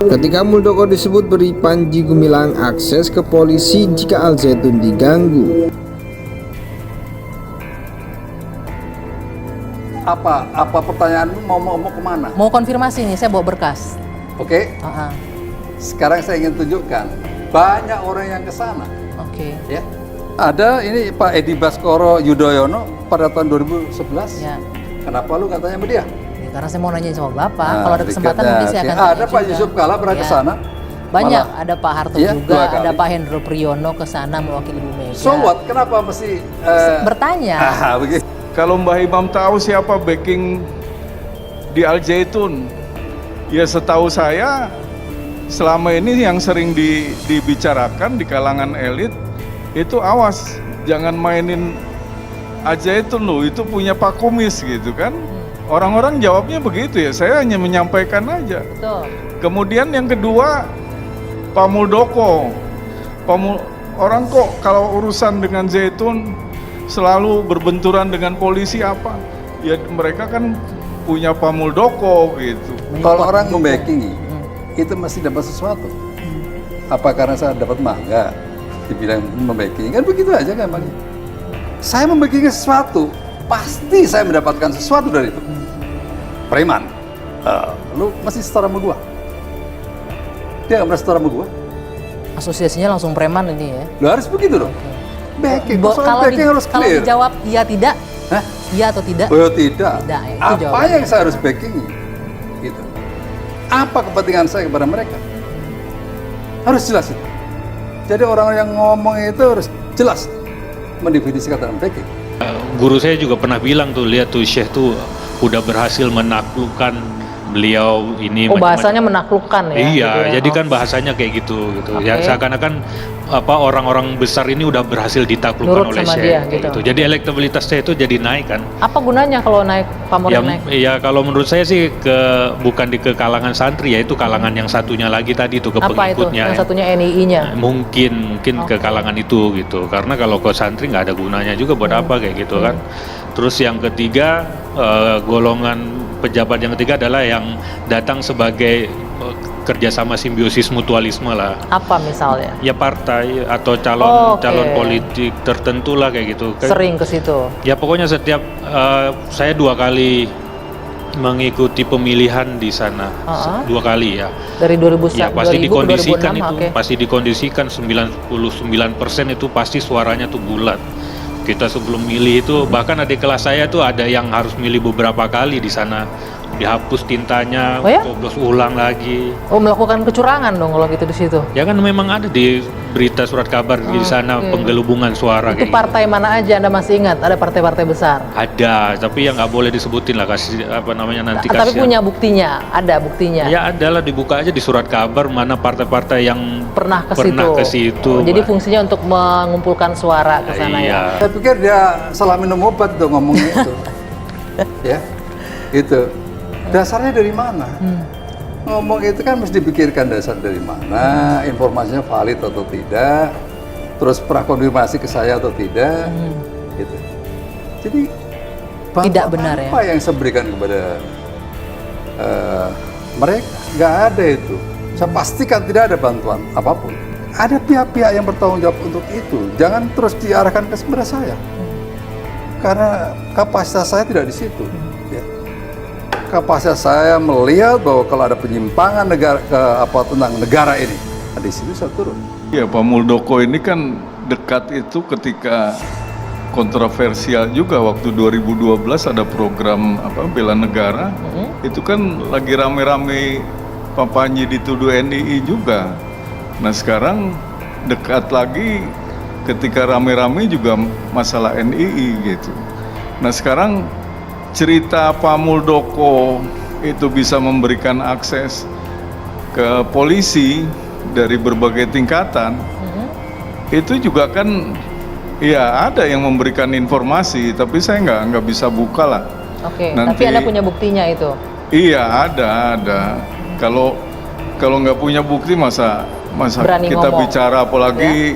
Ketika Muldoko disebut beri Panji Gumilang akses ke polisi jika Al Zaitun diganggu. Apa pertanyaanmu mau kemana? Mau konfirmasi nih, saya bawa berkas. Oke. Sekarang saya ingin tunjukkan banyak orang yang ke sana. Oke. Ya. Ada ini Pak Edi Baskoro Yudhoyono pada tahun 2011. Ya. Kenapa lu katanya sama dia? Ya, karena saya mau nanya sama Bapak, kalau ada kesempatan mungkin saya akan tanya ada Pak juga. Yusuf Kala pernah ke sana. Banyak, Malah, ada Pak Harto iya, juga, 2 kali. ada Pak Hendro Priyono ke sana mewakili Bu Mega. So what? Kenapa mesti bertanya? begitu. Kalau Mbah Imam tahu siapa backing di Al Zaitun, ya setahu saya selama ini yang sering dibicarakan di kalangan elit itu awas, jangan mainin Al Zaitun loh, itu punya Pak Kumis gitu kan. Orang-orang jawabnya begitu ya, saya hanya menyampaikan aja. Betul. Kemudian yang kedua, Pak Muldoko. Orang kok kalau urusan dengan Zaitun selalu berbenturan dengan polisi apa? Ya mereka kan punya Pak Muldoko gitu. Kalau orang membackingi, itu mesti dapat sesuatu. Apa karena saya dapat mangga? Dibilang membackingi, kan begitu aja kan Bang? Saya membackingi sesuatu, pasti saya mendapatkan sesuatu dari itu. Preman, lu masih setara sama gua? Dia nggak pernah setara sama gua? Asosiasinya langsung preman ini ya. Lu harus begitu dong. Backing, Kalau backing harus kalau clear. dijawab iya tidak, Hah? iya atau tidak? Oh tidak. Tidak, itu Apa jawabannya. yang saya harus backingi? Gitu. Apa kepentingan saya kepada mereka? Harus jelas itu. Jadi orang yang ngomong itu harus jelas mendefinisikan dalam backing. Guru saya juga pernah bilang tuh, lihat tuh Syekh tuh udah berhasil menaklukkan beliau ini. Oh bahasanya menaklukkan ya? Iya, gitu ya. jadi kan bahasanya kayak gitu. Oke. Ya seakan-akan orang-orang besar ini udah berhasil ditaklukkan Nurut oleh sama Syekh. dia, Kayak gitu. Jadi elektabilitasnya itu jadi naik kan. Apa gunanya kalau naik pamor Ya, naik? ya kalau menurut saya sih bukan ke kalangan santri ya, itu kalangan yang satunya lagi tadi itu ke Apa itu? pengikutnya. Yang satunya NII-nya? Mungkin ke kalangan itu gitu, karena kalau ke santri nggak ada gunanya juga buat apa kayak gitu kan. Terus yang ketiga, golongan pejabat yang ketiga adalah yang datang sebagai kerjasama simbiosis mutualisme lah. Apa misalnya? Ya partai atau Oke. calon politik tertentu lah kayak gitu. Sering ke situ? Ya pokoknya setiap saya 2 kali mengikuti pemilihan di sana, 2 kali ya. Dari 2000 Ya pasti 2000 ke dikondisikan 2006, itu, oke. pasti dikondisikan 99% itu pasti suaranya tuh bulat. Kita sebelum milih itu bahkan adik kelas saya tuh ada yang harus milih beberapa kali di sana, dihapus tintanya, Oh ya? coblos ulang lagi. Oh melakukan kecurangan dong kalau gitu di situ? Ya kan memang ada di berita surat kabar di sana Oke. penggelubungan suara Itu kayak partai mana aja Anda masih ingat? Ada partai-partai besar? gitu. Ada, tapi yang nggak boleh disebutin lah, kasih apa namanya nanti Tapi kasih. punya buktinya? Ada buktinya? Ya adalah, dibuka aja di surat kabar mana partai-partai yang Pernah ke ke situ? situ. Oh, jadi fungsinya untuk mengumpulkan suara ke sana Iya. ya? Saya pikir dia salah minum obat tuh ngomong gitu. Ya, gitu. Dasarnya dari mana? Ngomong itu kan mesti dipikirkan dasar dari mana, informasinya valid atau tidak, terus pernah konfirmasi ke saya atau tidak, gitu. Jadi Tidak bantuan benar ya? apa yang saya berikan kepada mereka? Nggak ada itu. Saya pastikan tidak ada bantuan apapun. Ada pihak-pihak yang bertanggung jawab untuk itu. Jangan terus diarahkan ke sebelah saya, karena kapasitas saya tidak di situ. Ya. Kapasitas saya melihat bahwa kalau ada penyimpangan tentang negara ini, di situ saya turun. Ya Pak Muldoko ini kan dekat itu ketika kontroversial juga waktu 2012 ada program bela negara. Itu kan lagi rame-rame Pak Panji dituduh NII juga. Nah sekarang dekat lagi ketika rame-rame juga masalah NII gitu. Nah sekarang cerita Pak Muldoko itu bisa memberikan akses ke polisi dari berbagai tingkatan, itu juga kan ya ada yang memberikan informasi, tapi saya nggak bisa buka lah. Oke, Nanti- tapi Anda punya buktinya itu? Iya ada. Kalau nggak punya bukti masa Berani kita ngomong. bicara, apalagi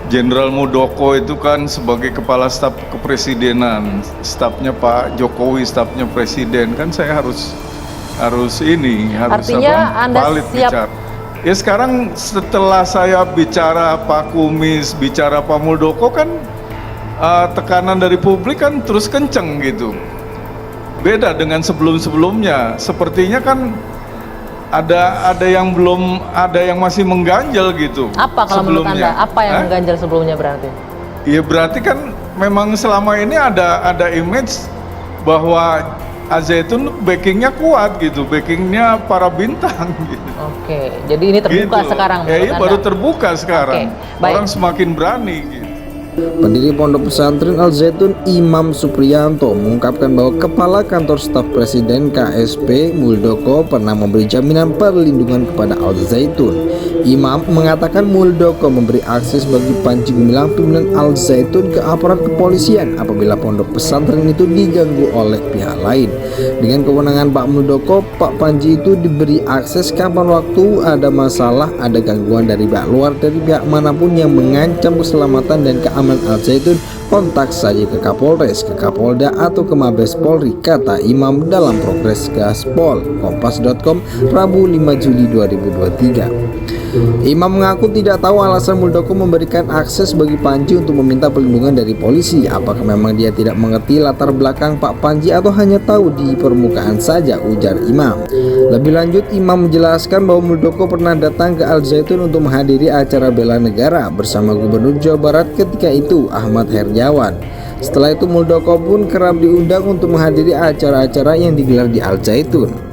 Jenderal Muldoko itu kan sebagai kepala staf kepresidenan, stafnya Pak Jokowi, stafnya presiden, kan saya harus harus Artinya Anda valid siap. bicara. Ya sekarang setelah saya bicara Pak Kumis, bicara Pak Muldoko kan tekanan dari publik kan terus kenceng gitu. Beda dengan sebelum-sebelumnya. Sepertinya kan ada yang belum, ada yang masih mengganjal gitu. Apa kalau menurut Anda? Apa yang mengganjal sebelumnya berarti? Iya berarti kan memang selama ini ada image bahwa Al-Zaitun backingnya kuat gitu, backingnya para bintang gitu. Oke, jadi ini terbuka Gitu. sekarang menurut Iya Anda? baru terbuka sekarang. Oke, baik. Orang semakin berani gitu. Pendiri Pondok Pesantren Al-Zaitun Imam Supriyanto mengungkapkan bahwa Kepala Kantor Staf Presiden KSP Muldoko pernah memberi jaminan perlindungan kepada Al-Zaitun. Imam mengatakan Muldoko memberi akses bagi Panji Gumilang pimpinan Al-Zaitun ke aparat kepolisian apabila pondok pesantren itu diganggu oleh pihak lain. Dengan kewenangan Pak Muldoko, Pak Panji itu diberi akses kapan waktu ada masalah, ada gangguan dari pihak luar, dari pihak manapun yang mengancam keselamatan dan keamanan Al-Zaitun, kontak saja ke Kapolres, ke Kapolda atau ke Mabes Polri, kata Imam dalam Progres Gaspol, Kompas.com, Rabu 5 Juli 2023. Imam mengaku tidak tahu alasan Muldoko memberikan akses bagi Panji untuk meminta perlindungan dari polisi. Apakah memang dia tidak mengerti latar belakang Pak Panji atau hanya tahu di permukaan saja, ujar Imam. Lebih lanjut, Imam menjelaskan bahwa Muldoko pernah datang ke Al-Zaitun untuk menghadiri acara bela negara bersama Gubernur Jawa Barat ketika itu, Ahmad Heriawan. Setelah itu Muldoko pun kerap diundang untuk menghadiri acara-acara yang digelar di Al-Zaitun.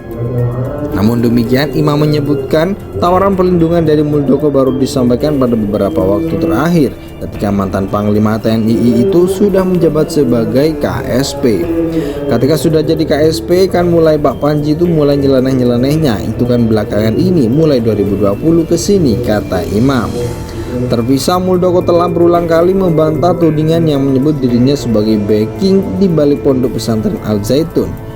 Namun demikian, Imam menyebutkan tawaran perlindungan dari Muldoko baru disampaikan pada beberapa waktu terakhir ketika mantan Panglima TNI itu sudah menjabat sebagai KSP. Ketika sudah jadi KSP kan mulai Pak Panji itu mulai nyeleneh-nyelenehnya, itu kan belakangan ini mulai 2020 ke sini, kata Imam. Terpisah, Muldoko telah berulang kali membantah tudingan yang menyebut dirinya sebagai backing di balik pondok pesantren Al-Zaitun.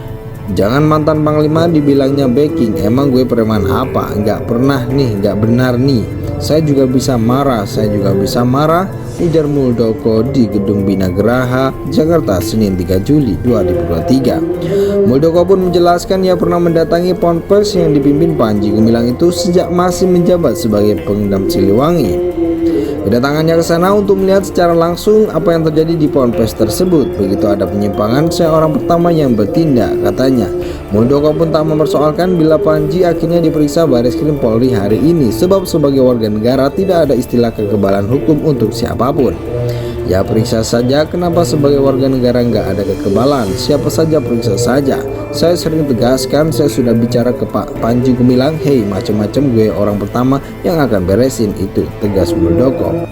Jangan mantan Panglima dibilangnya backing, emang gue preman apa? Nggak pernah nih, nggak benar nih. Saya juga bisa marah, ujar Muldoko di Gedung Bina Geraha, Jakarta, Senin 3 Juli 2023. Muldoko pun menjelaskan ia pernah mendatangi Ponpes yang dipimpin Panji Gumilang itu sejak masih menjabat sebagai Pangdam Siliwangi. Kedatangannya ke sana untuk melihat secara langsung apa yang terjadi di ponpes tersebut. Begitu ada penyimpangan, saya orang pertama yang bertindak, katanya. Muldoko pun tak mempersoalkan bila Panji akhirnya diperiksa Bareskrim Polri hari ini, sebab sebagai warga negara tidak ada istilah kekebalan hukum untuk siapapun. Ya periksa saja, kenapa sebagai warga negara nggak ada kekebalan? Siapa saja periksa saja. Saya sering tegaskan, saya sudah bicara ke Pak Panji Gumilang, hei macam-macam gue orang pertama yang akan beresin itu, tegas Muldoko.